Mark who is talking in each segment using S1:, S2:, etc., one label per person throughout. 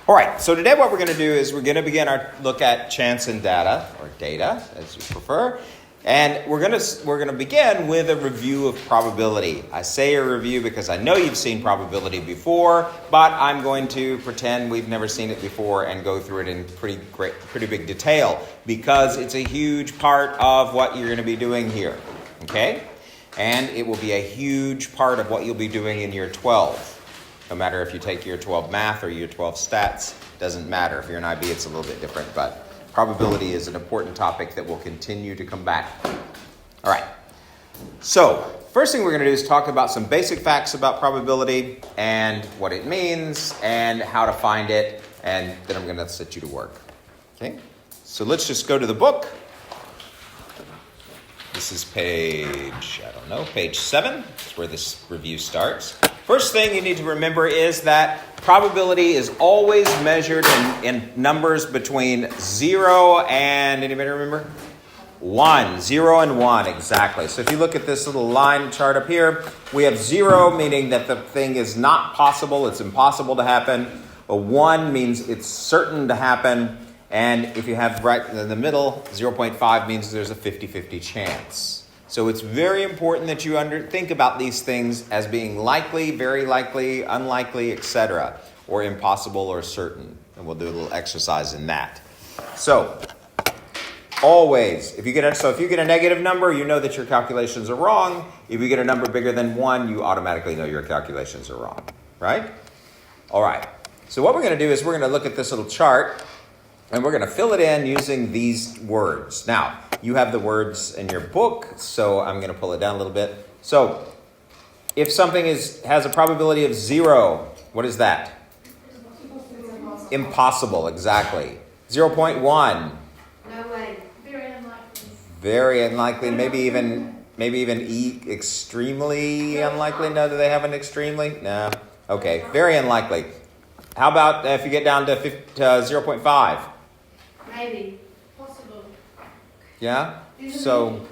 S1: All right, so today what we're going to do is we're going to begin our look at chance and data, or data, as you prefer. And we're going to begin with a review of probability. I say a review because I know you've seen probability before, but I'm going to pretend we've never seen it before and go through it in pretty big detail because it's a huge part of what you're going to be doing here, okay? And it will be a huge part of what you'll be doing in year 12. No matter if you take year 12 math or year 12 stats, doesn't matter. If you're an IB, it's a little bit different, but probability is an important topic that will continue to come back. All right. So, first thing we're going to do is talk about some basic facts about probability and what it means and how to find it, and then I'm going to set you to work. Okay? So let's just go to the book. This is page 7. That's where this review starts. First thing you need to remember is that probability is always measured in numbers between 0 and, anybody remember? 1. 0 and 1, exactly. So if you look at this little line chart up here, we have 0 meaning that the thing is not possible, it's impossible to happen. A 1 means it's certain to happen. And if you have right in the middle, 0.5 means there's a 50-50 chance. So it's very important that you think about these things as being likely, very likely, unlikely, etc., or impossible or certain. And we'll do a little exercise in that. So always, if you get a negative number, you know that your calculations are wrong. If you get a number bigger than 1, you automatically know your calculations are wrong, right? All right. So what we're going to do is we're going to look at this little chart, and we're going to fill it in using these words. Now, you have the words in your book, so I'm going to pull it down a little bit. So, if something has a probability of 0, what is that? Impossible, exactly. 0.1.
S2: No way. Very unlikely.
S1: Very unlikely. Maybe even extremely unlikely. No, do they have an extremely? No. Okay, very unlikely. How about if you get down to 0.5?
S2: Maybe. Possible.
S1: Yeah? So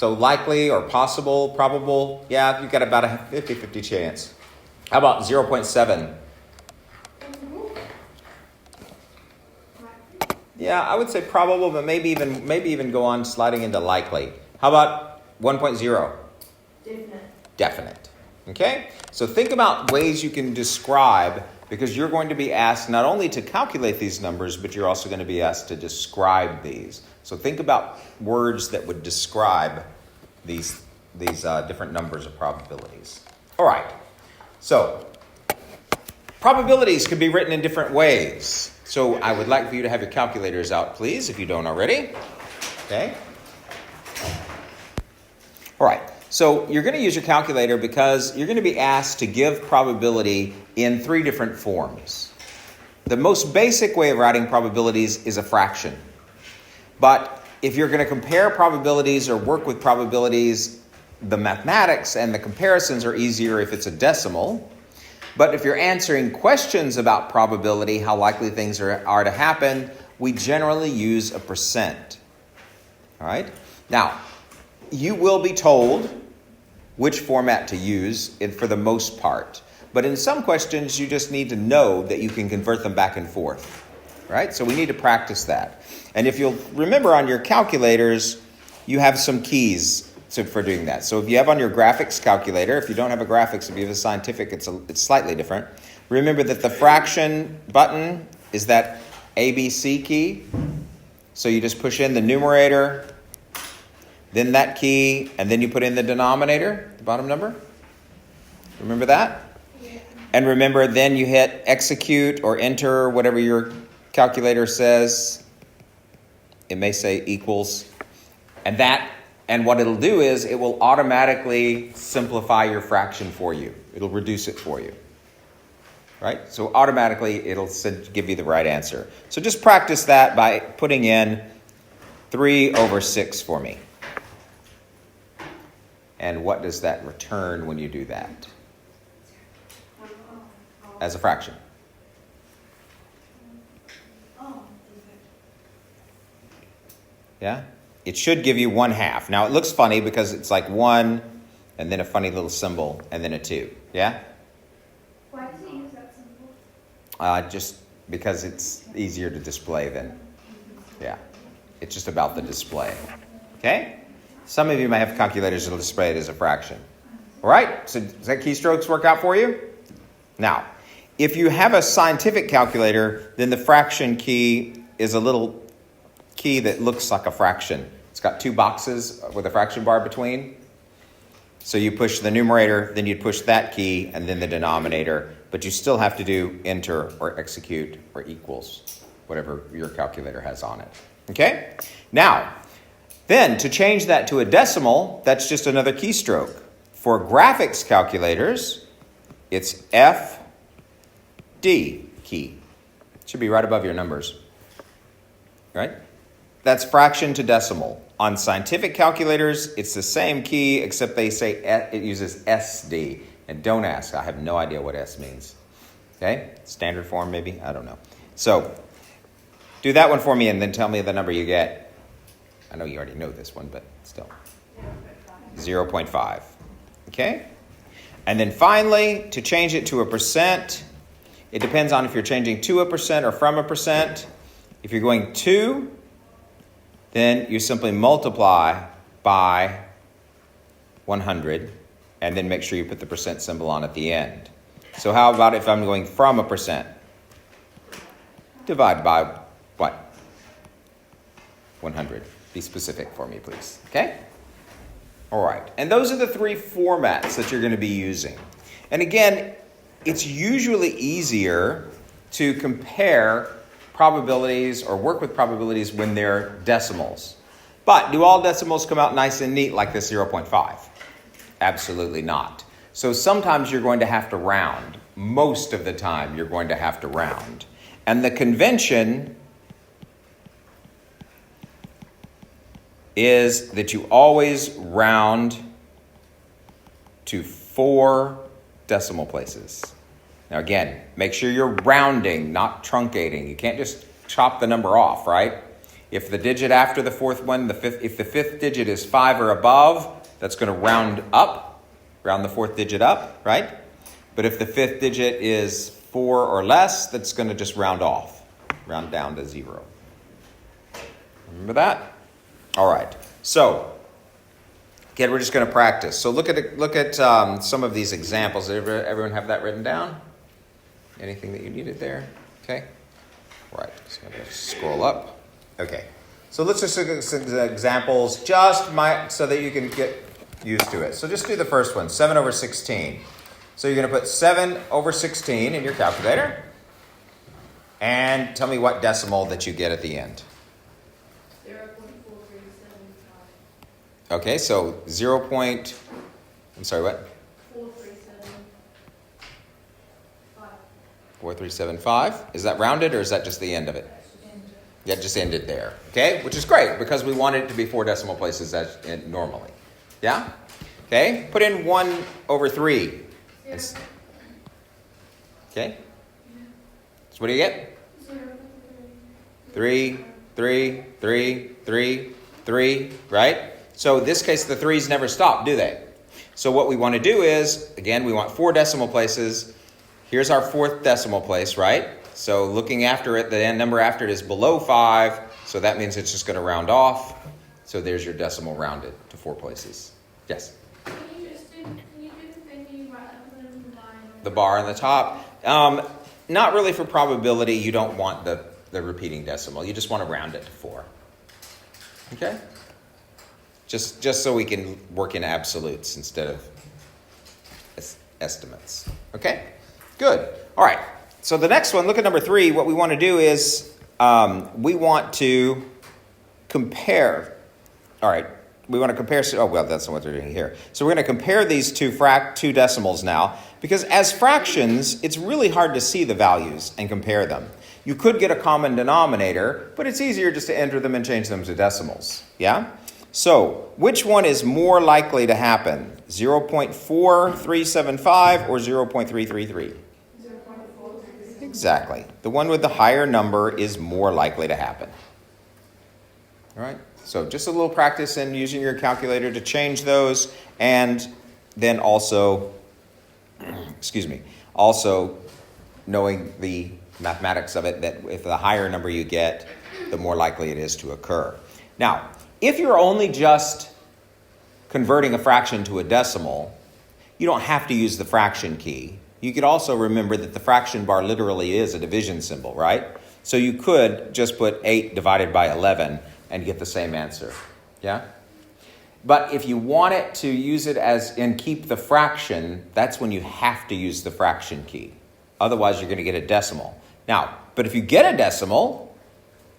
S1: likely or possible, probable, yeah, you've got about a 50-50 chance. How about 0.7? Yeah, I would say probable, but maybe even go on sliding into likely. How about 1.0? Definite. Okay? So think about ways you can describe, because you're going to be asked not only to calculate these numbers, but you're also going to be asked to describe these. So think about words that would describe these different numbers of probabilities. All right. So probabilities can be written in different ways. So I would like for you to have your calculators out, please, if you don't already. Okay. All right. So you're going to use your calculator because you're going to be asked to give probability in 3 different forms. The most basic way of writing probabilities is a fraction. But if you're going to compare probabilities or work with probabilities, the mathematics and the comparisons are easier if it's a decimal. But if you're answering questions about probability, how likely things are to happen, we generally use a percent. All right? Now, you will be told which format to use for the most part. But in some questions, you just need to know that you can convert them back and forth. Right? So we need to practice that. And if you'll remember on your calculators, you have some keys for doing that. So if you have on your graphics calculator, if you don't have a graphics, if you have a scientific, it's slightly different. Remember that the fraction button is that ABC key. So you just push in the numerator, then that key, and then you put in the denominator, the bottom number. Remember that? Yeah. And remember, then you hit execute or enter, whatever your calculator says. It may say equals. And what it'll do is it will automatically simplify your fraction for you. It'll reduce it for you. Right? So automatically, it'll give you the right answer. So just practice that by putting in 3/6 for me. And what does that return when you do that? As a fraction. Yeah? It should give you 1/2. Now, it looks funny because it's like 1 and then a funny little symbol and then a 2. Yeah?
S2: Why does it use
S1: Just because it's easier to display than, yeah. It's just about the display. Okay? Some of you may have calculators that will display it as a fraction. All right? So does that keystrokes work out for you? Now, if you have a scientific calculator, then the fraction key is a little key that looks like a fraction. It's got two boxes with a fraction bar between. So you push the numerator, then you'd push that key, and then the denominator. But you still have to do enter or execute or equals, whatever your calculator has on it. Okay? Now, then to change that to a decimal, that's just another keystroke. For graphics calculators, it's FD key. It should be right above your numbers. Right? That's fraction to decimal. On scientific calculators, it's the same key, except they say it uses SD. And don't ask. I have no idea what S means. Okay? Standard form, maybe? I don't know. So, do that one for me and then tell me the number you get. I know you already know this one, but still. 0.5. Okay? And then finally, to change it to a percent, it depends on if you're changing to a percent or from a percent. If you're going to, then you simply multiply by 100, and then make sure you put the percent symbol on at the end. So how about if I'm going from a percent? Divide by what? 100. Be specific for me, please. Okay? All right. And those are the three formats that you're going to be using. And again, it's usually easier to compare probabilities or work with probabilities when they're decimals. But do all decimals come out nice and neat like this 0.5? Absolutely not. So sometimes you're going to have to round. Most of the time you're going to have to round. And the convention is that you always round to 4 decimal places. Now again, make sure you're rounding, not truncating. You can't just chop the number off, right? If the digit after the fourth one, if the fifth digit is 5 or above, that's going to round up, round the fourth digit up, right? But if the fifth digit is 4 or less, that's going to just round off, round down to 0. Remember that? All right. So, again, we're just going to practice. So look at some of these examples. Did everyone have that written down? Anything that you needed there? Okay. All right. So I'm going to scroll up. Okay. So let's just look at some examples so that you can get used to it. So just do the first one, 7 over 16. So you're going to put 7 over 16 in your calculator. And tell me what decimal that you get at the end.
S2: 0.4375.
S1: Okay, so I'm sorry, what? 4375. Is that rounded or is that just the end of it? Yeah, it just ended there. Okay, which is great because we want it to be 4 decimal places as normally. Yeah? Okay, put in 1 over 3. Okay? So what do you get? 3, 3, 3, 3, 3, right? So in this case, the 3's never stop, do they? So what we want to do is, again, we want 4 decimal places. Here's our 4th decimal place, right? So looking after it, the number after it is below 5, so that means it's just going to round off. So there's your decimal rounded to 4 places. Yes?
S2: Can you do the thing you write up the line?
S1: The bar on the top. Not really for probability. You don't want the repeating decimal. You just want to round it to 4. Okay? Just so we can work in absolutes instead of estimates. Okay? Good. All right. So the next one, look at number 3. What we want to do is we want to compare. All right. We want to compare. Oh, well, that's not what they're doing here. So we're going to compare these two decimals now, because as fractions, it's really hard to see the values and compare them. You could get a common denominator, but it's easier just to enter them and change them to decimals. Yeah? So which one is more likely to happen? 0.4375 or 0.333?
S2: 0.436.
S1: Exactly. The one with the higher number is more likely to happen. All right? So just a little practice in using your calculator to change those, and then also knowing the mathematics of it, that if the higher number you get, the more likely it is to occur. Now, if you're only just converting a fraction to a decimal, you don't have to use the fraction key. You could also remember that the fraction bar literally is a division symbol, right? So you could just put 8 divided by 11 and get the same answer. Yeah? But if you want it to use it as and keep the fraction, that's when you have to use the fraction key. Otherwise, you're going to get a decimal. Now, but if you get a decimal,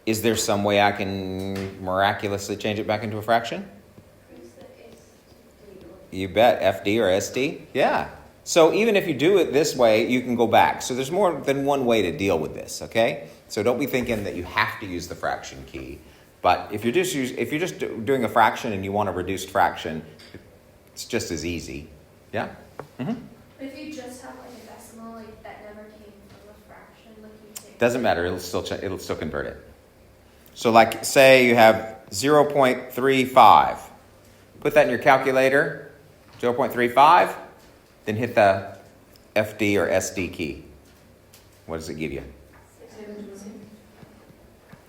S1: is there some way I can miraculously change it back into a fraction? You bet. FD or SD? Yeah. So even if you do it this way, you can go back. So there's more than one way to deal with this, okay? So don't be thinking that you have to use the fraction key. But if you're just doing a fraction and you want a reduced fraction, it's just as easy. Yeah? Mm-hmm.
S2: But if you just have like a decimal, like that never came from a fraction, like you take.
S1: Doesn't matter. It'll still convert it. So like say you have 0.35. Put that in your calculator. 0.35, then hit the FD or SD key. What does it give you?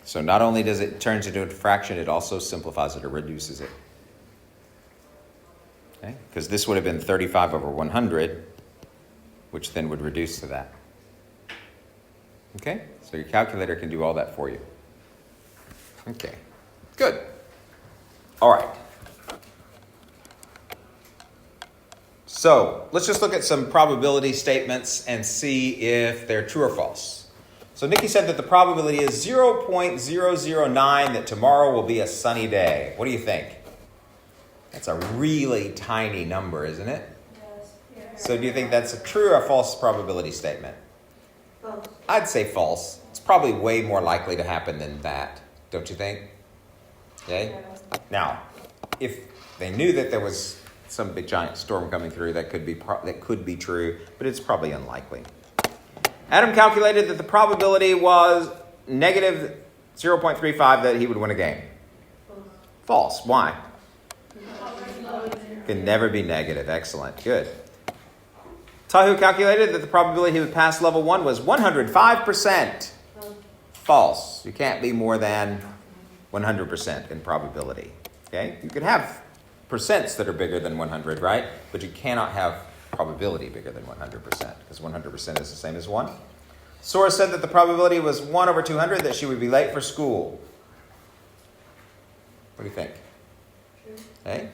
S1: So not only does it turn into a fraction, it also simplifies it or reduces it. Okay? Because this would have been 35 over 100, which then would reduce to that. Okay? So your calculator can do all that for you. Okay. Good. All right. So let's just look at some probability statements and see if they're true or false. So Nikki said that the probability is 0.009 that tomorrow will be a sunny day. What do you think? That's a really tiny number, isn't it?
S2: Yes. Yeah.
S1: So do you think that's a true or false probability statement?
S2: False.
S1: I'd say false. It's probably way more likely to happen than that, don't you think? Okay? Now, if they knew that there was some big giant storm coming through, that could be true, but it's probably unlikely. Adam calculated that the probability was negative 0.35 that he would win a game. False. Why? Can never be negative. Excellent. Good. Tahu calculated that the probability he would pass level 1 was 105%. False. You can't be more than 100% in probability. Okay? You can have percents that are bigger than 100, right? But you cannot have probability bigger than 100%, because 100% is the same as 1. Sora said that the probability was 1 over 200 that she would be late for school. What do you think?
S2: True.
S1: Okay.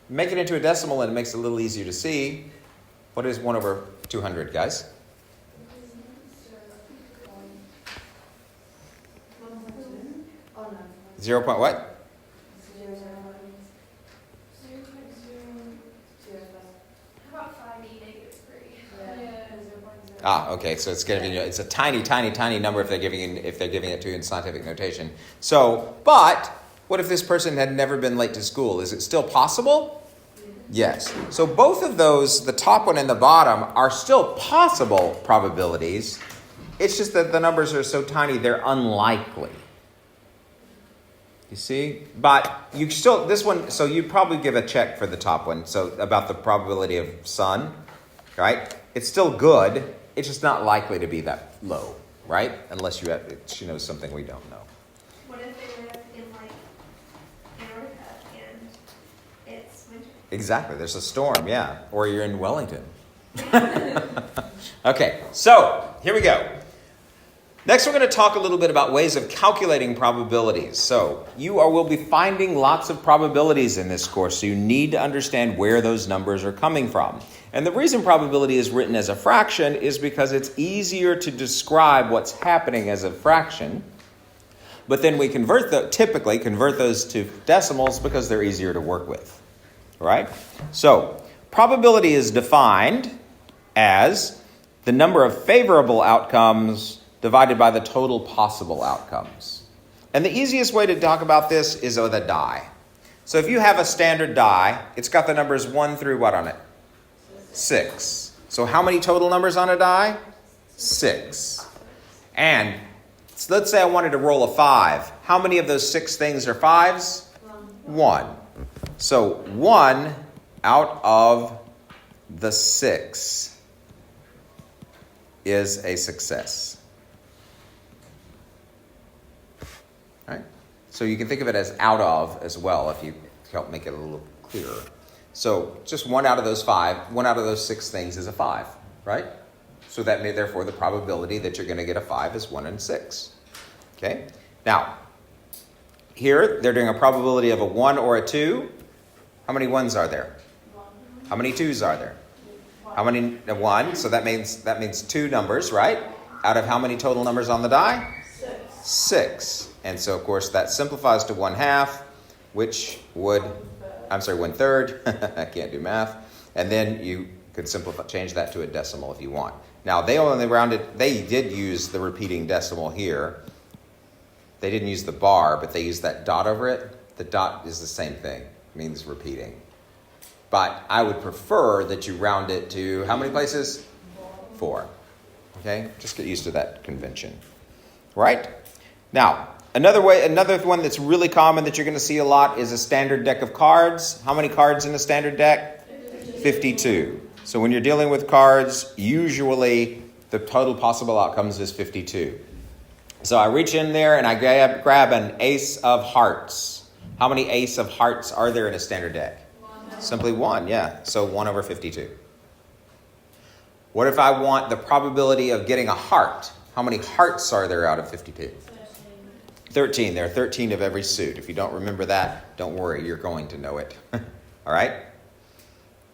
S1: Make it into a decimal and it makes it a little easier to see. What is 1 over 200, guys? 0. What? Okay. So it's giving you, it's a tiny, tiny, tiny number if they're giving it to you in scientific notation. So, but what if this person had never been late to school? Is it still possible? Yes. So both of those, the top one and the bottom, are still possible probabilities. It's just that the numbers are so tiny they're unlikely. You see? But you still, this one, so you'd probably give a check for the top one. So about the probability of sun, right? It's still good. It's just not likely to be that low, right? Unless she knows something we don't know.
S2: What if they live in like Antarctica and it's winter?
S1: Exactly. There's a storm, yeah. Or you're in Wellington. Okay, so here we go. Next, we're going to talk a little bit about ways of calculating probabilities. So will be finding lots of probabilities in this course, so you need to understand where those numbers are coming from. And the reason probability is written as a fraction is because it's easier to describe what's happening as a fraction. But then we typically convert those to decimals because they're easier to work with. All right? So probability is defined as the number of favorable outcomes divided by the total possible outcomes. And the easiest way to talk about this is with a die. So if you have a standard die, it's got the numbers 1 through what on it? 6. So how many total numbers on a die? 6. And let's say I wanted to roll a 5. How many of those 6 things are 5s? 1. So 1 out of the 6 is a success. So you can think of it as out of as well if you help make it a little clearer. So just one out of those 6 things is a 5, right? So that may, therefore, the probability that you're going to get a 5 is 1 in 6. Okay? Now, here they're doing a probability of a 1 or a 2. How many 1s are there? How many 2s are there? How many? 1. So that means 2 numbers, right? Out of how many total numbers on the die? 6. And so, of course, that simplifies to 1/2, which would, 1/3. I can't do math. And then you could change that to a decimal if you want. Now, they did use the repeating decimal here. They didn't use the bar, but they used that dot over it. The dot is the same thing. It means repeating. But I would prefer that you round it to how many places? 4. Okay? Just get used to that convention. Right? Now, another one that's really common that you're going to see a lot is a standard deck of cards. How many cards in a standard deck? 52. So when you're dealing with cards, usually the total possible outcomes is 52. So I reach in there and I grab an ace of hearts. How many ace of hearts are there in a standard deck?
S2: 1.
S1: Simply 1, yeah. So 1 over 52. What if I want the probability of getting a heart? How many hearts are there out of 52? 13. There are 13 of every suit. If you don't remember that, don't worry. You're going to know it. All right?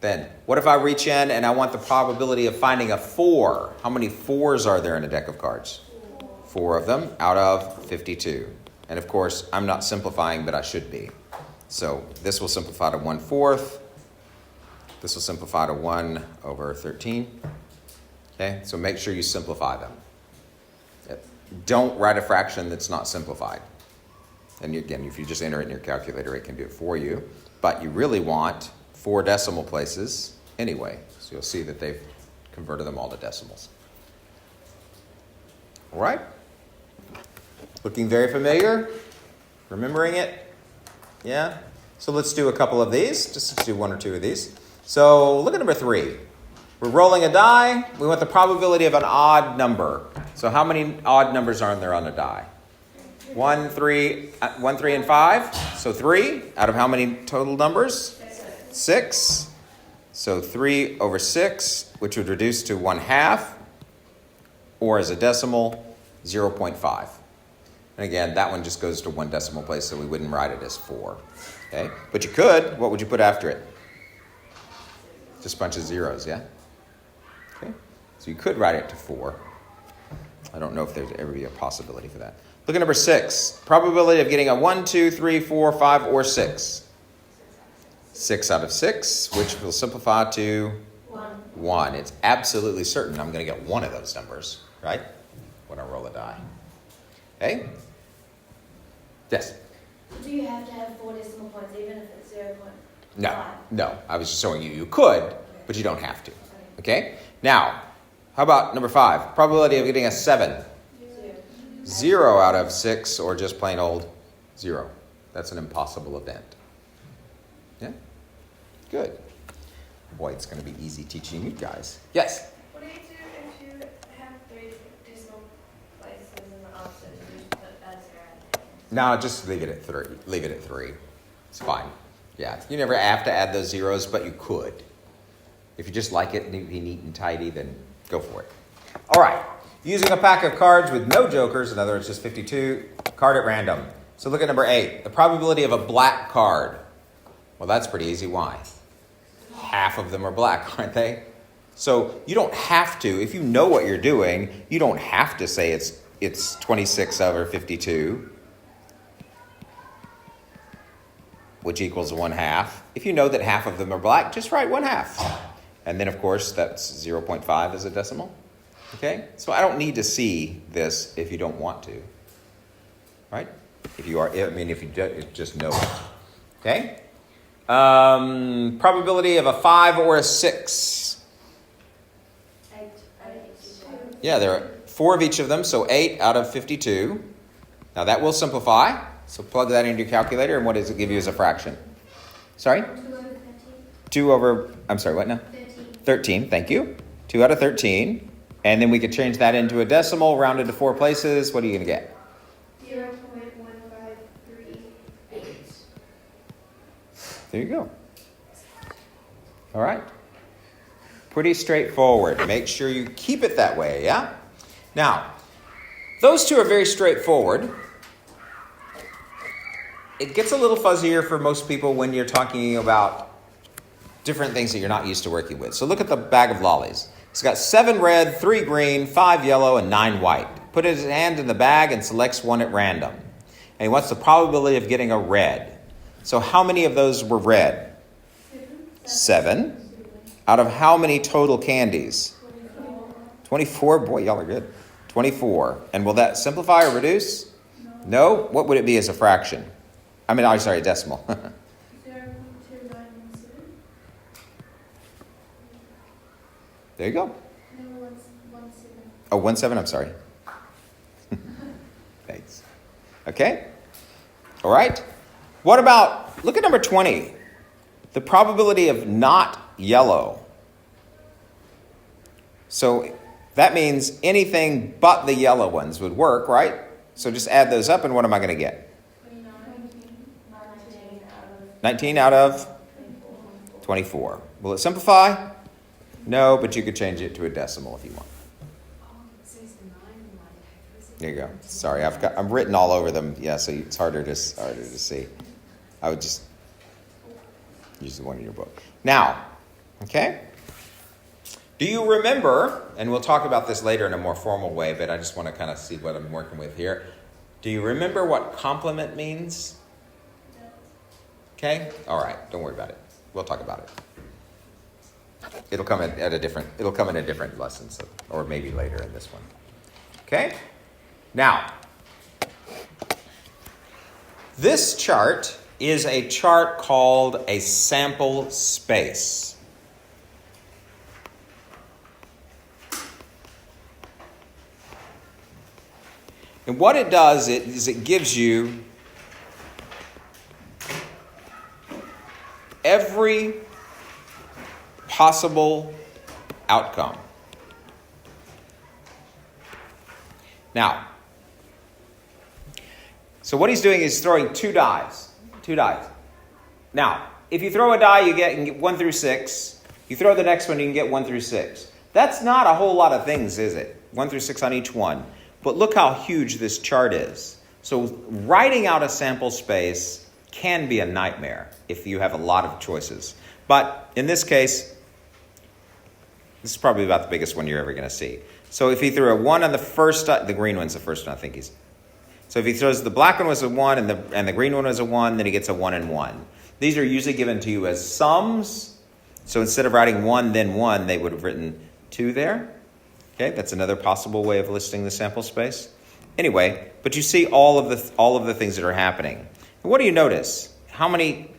S1: Then, what if I reach in and I want the probability of finding a 4? How many 4s are there in a deck of cards? 4 of them out of 52. And of course, I'm not simplifying, but I should be. So this will simplify to 1/4. This will simplify to 1 over 13. Okay, so make sure you simplify them. Don't write a fraction that's not simplified. And again, if you just enter it in your calculator, it can do it for you. But you really want 4 decimal places anyway. So you'll see that they've converted them all to decimals. All right? Looking very familiar? Remembering it? Yeah? So let's do a couple of these. Just let's do 1 or 2 of these. So look at number 3. We're rolling a die. We want the probability of an odd number. So how many odd numbers are there on a die? 1, 3, and 5. So 3 out of how many total numbers? 6. So 3 over 6, which would reduce to 1/2, or as a decimal, 0.5. And again, that one just goes to 1 decimal place, so we wouldn't write it as 4. Okay? But you could. What would you put after it? Just a bunch of zeros, yeah? Okay? So you could write it to 4. I don't know if there'd ever be a possibility for that. Look at number 6. Probability of getting a 1, 2, 3, 4, 5, or 6. 6 out of 6, which will simplify to 1. It's absolutely certain I'm going to get one of those numbers, right? When I roll a die. Okay? Yes?
S3: Do you have to have 4 decimal points even if it's 0.5?
S1: No. I was just showing you could, but you don't have to. Okay? Now, how about number 5? Probability of getting a 7. 0 out of 6, or just plain old 0. That's an impossible event. Yeah? Good. Boy, it's going to be easy teaching you guys. Yes?
S2: What do you do if you have 3 decimal places in the opposite? Do you put a 0 at the end?
S1: No, just leave it at 3. Leave it at 3. It's fine. Yeah, you never have to add those zeros, but you could. If you just like it and be neat and tidy, then go for it. All right. Using a pack of cards with no jokers, in other words, just 52, card at random. So look at number 8. The probability of a black card. Well, that's pretty easy. Why? Half of them are black, aren't they? So you don't have to, if you know what you're doing, you don't have to say it's 26 over 52, which equals 1/2. If you know that half of them are black, just write 1/2. And then, of course, that's 0.5 as a decimal. Okay? So I don't need to see this if you don't want to. Right? If you just know it. Okay? Probability of a 5 or a 6.
S3: 8.
S1: Yeah, there are 4 of each of them, so 8 out of 52. Now that will simplify. So plug that into your calculator, and what does it give you as a fraction? Sorry?
S2: 2 over 13.
S1: 2 over, I'm sorry, what now? 13, thank you. 2 out of 13. And then we could change that into a decimal, rounded to 4 places. What are you going to get?
S2: 0.153.
S1: There you go. All right. Pretty straightforward. Make sure you keep it that way, yeah? Now, those two are very straightforward. It gets a little fuzzier for most people when you're talking about different things that you're not used to working with. So look at the bag of lollies. It's got 7 red, 3 green, 5 yellow, and 9 white. Put his hand in the bag and selects one at random. And he wants the probability of getting a red. So how many of those were red? 7. Out of how many total candies? 24. Boy, y'all are good. 24. And will that simplify or reduce? No. What would it be as a fraction? A decimal.
S2: 0.2917.
S1: There you go.
S2: No, 1.17.
S1: Oh, 1.7, I'm sorry. Thanks. Okay. All right. What about, look at number 20. The probability of not yellow. So that means anything but the yellow ones would work, right? So just add those up, and what am I going to get? 19 out of 24. Will it simplify? No, but you could change it to a decimal if you want. There you go. Sorry, I'm written all over them. Yeah, so it's harder to see. I would just use the one in your book. Now, okay? Do you remember, and we'll talk about this later in a more formal way, but I just want to kind of see what I'm working with here. Do you remember what complement means? Okay? All right, don't worry about it. We'll talk about it. It'll come in a different lesson, or maybe later in this one. Okay? Now, this chart is a chart called a sample space. And what it does is it gives you every possible outcome. Now, so what he's doing is throwing two dice. Now, if you throw a die, you get 1 through 6. You throw the next one, you can get 1 through 6. That's not a whole lot of things, is it? 1 through 6 on each one. But look how huge this chart is. So writing out a sample space can be a nightmare if you have a lot of choices. But in this case, this is probably about the biggest one you're ever going to see. So if he threw a 1 on the first, the green one's the first one, I think he's. So if he throws the black one was a 1 and the green one was a 1, then he gets a 1 and 1. These are usually given to you as sums. So instead of writing 1, then 1, they would have written 2 there. Okay, that's another possible way of listing the sample space. Anyway, but you see all of the things that are happening. And what do you notice? How many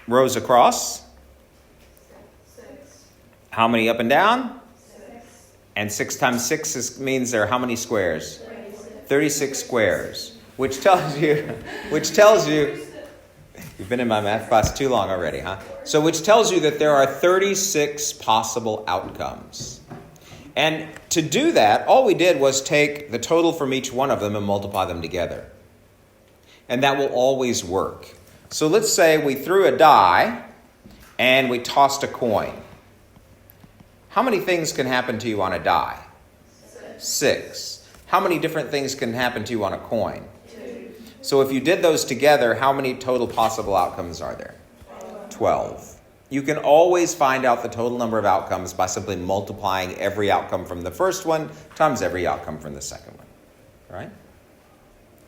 S1: rows across?
S2: 6.
S1: How many up and down?
S2: 6.
S1: And 6 times 6 means there are how many squares?
S2: 36.
S1: 36 squares, which tells you, you've been in my math class too long already, huh? So which tells you that there are 36 possible outcomes. And to do that, all we did was take the total from each one of them and multiply them together. And that will always work. So let's say we threw a die and we tossed a coin. How many things can happen to you on a die? 6. How many different things can happen to you on a coin?
S2: 2.
S1: So if you did those together, how many total possible outcomes are there? 12. You can always find out the total number of outcomes by simply multiplying every outcome from the first one times every outcome from the second one. Right?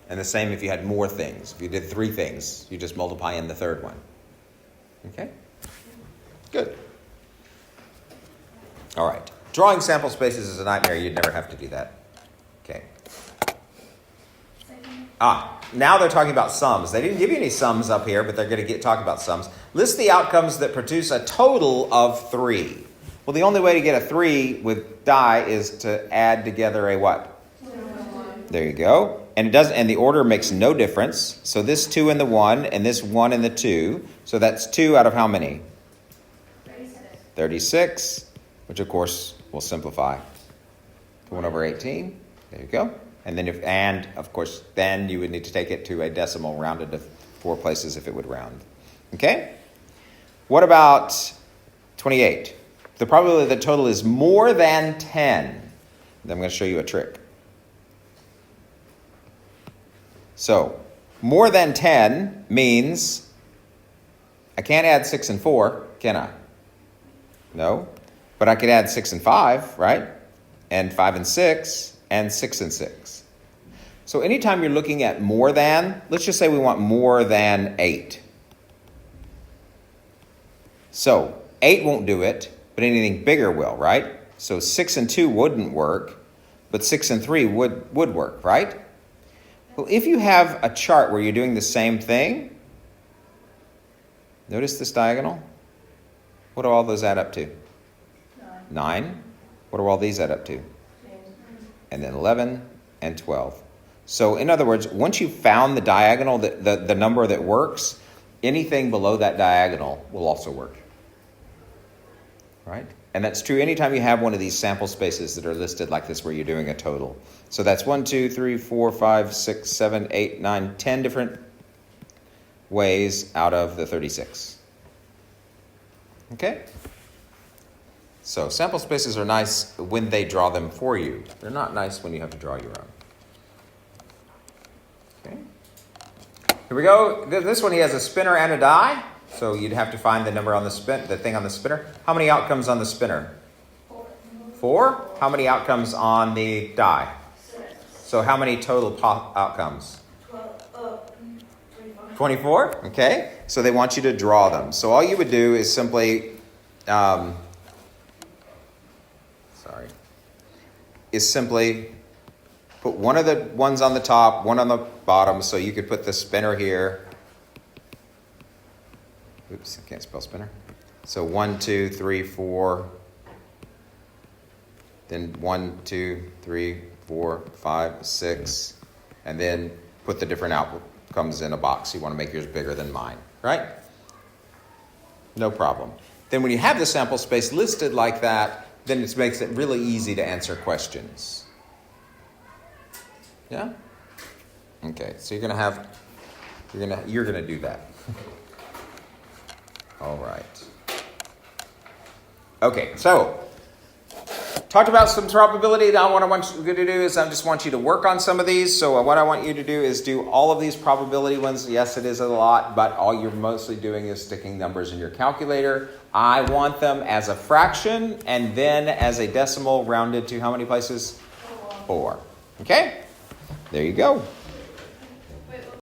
S1: And the same if you had more things. If you did 3 things, you just multiply in the third one. Okay? Good. All right. Drawing sample spaces is a nightmare. You'd never have to do that. Okay. Now they're talking about sums. They didn't give you any sums up here, but they're going to talk about sums. List the outcomes that produce a total of 3. Well, the only way to get a 3 with die is to add together a what?
S2: 1.
S1: There you go. And it doesn't. And the order makes no difference. So this 2 and the 1, and this 1 and the 2. So that's 2 out of how many?
S2: 36.
S1: 36, which of course will simplify to 1 over 18. There you go. And then of course, then you would need to take it to a decimal rounded to 4 places if it would round. Okay? What about 28? The probability that the total is more than 10. Then I'm going to show you a trick. So, more than 10 means I can't add 6 and 4, can I? No. But I could add 6 and 5, right? And 5 and 6, and 6 and 6. So anytime you're looking at more than, let's just say we want more than 8. So 8 won't do it, but anything bigger will, right? So 6 and 2 wouldn't work, but 6 and 3 would work, right? Well, if you have a chart where you're doing the same thing, notice this diagonal. What do all those add up to? 9. What do all these add up to? And then 11 and 12. So in other words, once you've found the diagonal, the number that works, anything below that diagonal will also work. Right? And that's true anytime you have one of these sample spaces that are listed like this where you're doing a total. So that's 1, 2, 3, 4, 5, 6, 7, 8, 9, 10 different ways out of the 36. Okay? So sample spaces are nice when they draw them for you. They're not nice when you have to draw your own. Okay. Here we go. This one, he has a spinner and a die. So you'd have to find the number on the thing on the spinner. How many outcomes on the spinner? 4. How many outcomes on the die?
S3: 6.
S1: So how many total outcomes?
S3: 24.
S1: 24. Okay. So they want you to draw them. So all you would do is simply, put one of the ones on the top, one on the bottom. So you could put the spinner here. Oops, I can't spell spinner. So 1, 2, 3, 4. Then 1, 2, 3, 4, 5, 6. And then put the different outcomes in a box. You want to make yours bigger than mine, right? No problem. Then when you have the sample space listed like that, then it makes it really easy to answer questions. Yeah? Okay, so you're gonna do that. All right. Okay, so talked about some probability. Now what I want you to do is I just want you to work on some of these. So what I want you to do is do all of these probability ones. Yes, it is a lot, but all you're mostly doing is sticking numbers in your calculator. I want them as a fraction and then as a decimal rounded to how many places? 4. Okay? There you go.